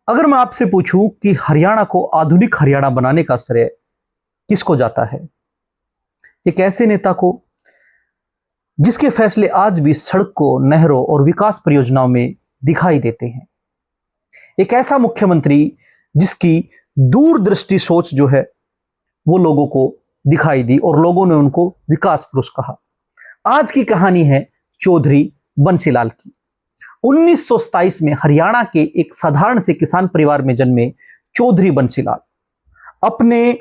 अगर मैं आपसे पूछूं कि हरियाणा को आधुनिक हरियाणा बनाने का श्रेय किसको जाता है? एक ऐसे नेता को जिसके फैसले आज भी सड़कों, नहरों और विकास परियोजनाओं में दिखाई देते हैं। एक ऐसा मुख्यमंत्री जिसकी दूरदृष्टि सोच जो है वो लोगों को दिखाई दी और लोगों ने उनको विकास पुरुष कहा। आज की कहानी है चौधरी बंसीलाल की। 1927 में हरियाणा के एक साधारण से किसान परिवार में जन्मे चौधरी बंसीलाल अपने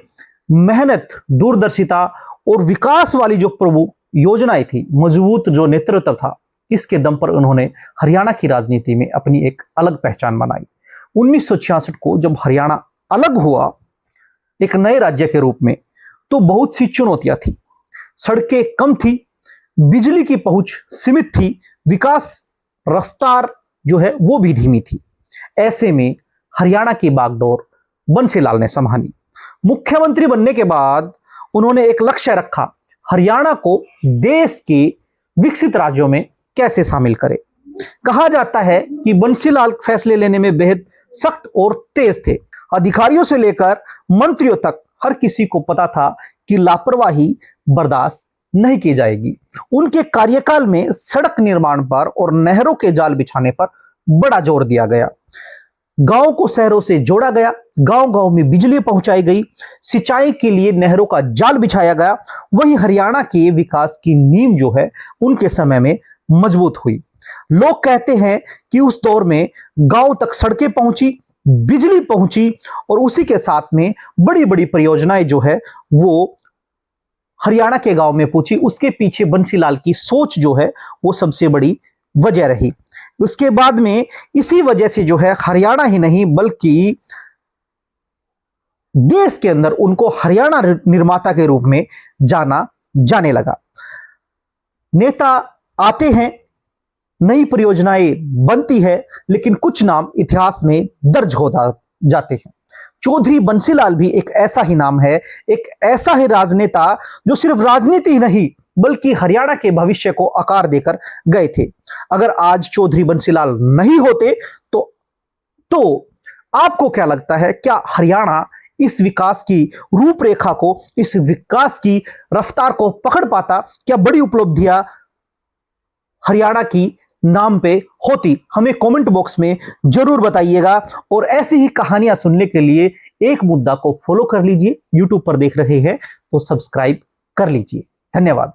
मेहनत, दूरदर्शिता और विकास वाली जो योजनाएं थी, मजबूत जो नेतृत्व था, इसके दम पर उन्होंने हरियाणा की राजनीति में अपनी एक अलग पहचान बनाई। 1966 को जब हरियाणा अलग हुआ एक नए राज्य के रूप में, तो बहुत सी चुनौतियां थी। सड़कें कम थी, बिजली की पहुंच सीमित थी, विकास रफ्तार जो है वो भी धीमी थी। ऐसे में हरियाणा की बागडोर बंसीलाल ने संभाली। मुख्यमंत्री बनने के बाद उन्होंने एक लक्ष्य रखा, हरियाणा को देश के विकसित राज्यों में कैसे शामिल करें। कहा जाता है कि बंसीलाल फैसले लेने में बेहद सख्त और तेज थे। अधिकारियों से लेकर मंत्रियों तक हर किसी को पता था कि लापरवाही बर्दाश्त नहीं की जाएगी। उनके कार्यकाल में सड़क निर्माण पर और नहरों के जाल बिछाने पर बड़ा जोर दिया गया। गांव को शहरों से जोड़ा गया, गांव-गांव में बिजली पहुंचाई गई, सिंचाई के लिए नहरों का जाल बिछाया गया। वहीं हरियाणा के विकास की नींव जो है उनके समय में मजबूत हुई। लोग कहते हैं कि उस दौर में गांव तक सड़कें पहुंची, बिजली पहुंची और उसी के साथ में बड़ी बड़ी परियोजनाएं जो है वो हरियाणा के गांव में पहुंची। उसके पीछे बंसीलाल की सोच जो है वो सबसे बड़ी वजह रही। उसके बाद में इसी वजह से जो है हरियाणा ही नहीं बल्कि देश के अंदर उनको हरियाणा निर्माता के रूप में जाना जाने लगा। नेता आते हैं, नई परियोजनाएं बनती है, लेकिन कुछ नाम इतिहास में दर्ज हो जाते हैं। चौधरी बंसीलाल भी एक ऐसा ही नाम है, एक ऐसा ही राजनेता जो सिर्फ राजनीति ही नहीं बल्कि हरियाणा के भविष्य को आकार देकर गए थे। अगर आज चौधरी बंसीलाल नहीं होते तो आपको क्या लगता है, क्या हरियाणा इस विकास की रूपरेखा को, इस विकास की रफ्तार को पकड़ पाता? क्या बड़ी उपलब्धियां हरियाणा की नाम पे होती? हमें कमेंट बॉक्स में जरूर बताइएगा। और ऐसी ही कहानियां सुनने के लिए एक मुद्दा को फॉलो कर लीजिए। यूट्यूब पर देख रहे हैं तो सब्सक्राइब कर लीजिए। धन्यवाद।